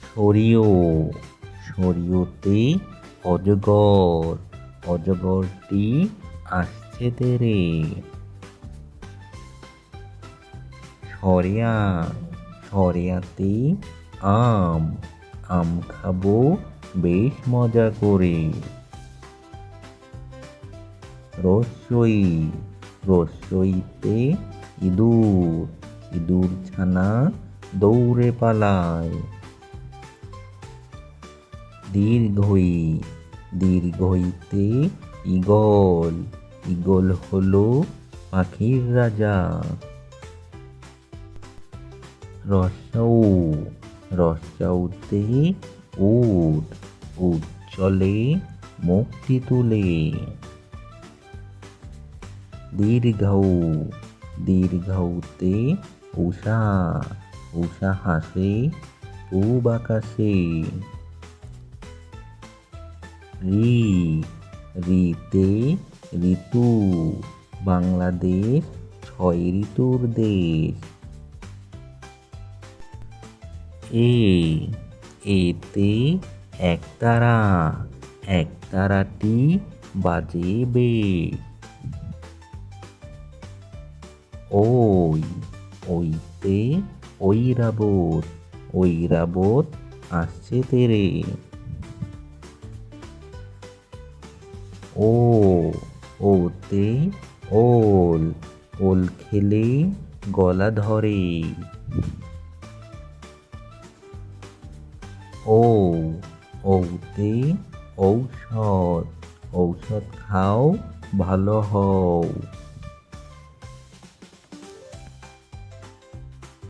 সরিও সরিওতে অজগর অজগরটি আসছে তেরে। সরিয়া সরিয়াতে আম আম খাবো বেশ মজা করে। রস্যই রস্যইতে ইঁদুর ইঁদুর ছানা দৌড়ে পালায়। দীর্ঘই দীর্ঘইতে ঈগল ঈগল হলো পাখির রাজা। রস্যৌ রস্যৌতে উট উট চলে মুখটি তুলে। দীর্ঘৌ দীর্ঘৌতে উষা উষা হাসে পূব আকাশে। রি রিতে ঋতু বাংলাদেশ 6 ঋতুর দেশ। এতে একতারা একতারাটি বাজে বেশ। ওই ওইতে ঐরাবত ঐরাবত আসছে তেরে। ও ওতে ওল ওল খেলে গলা ধরে। ওতে ঔষধ ঔষধ খাও ভালো হও।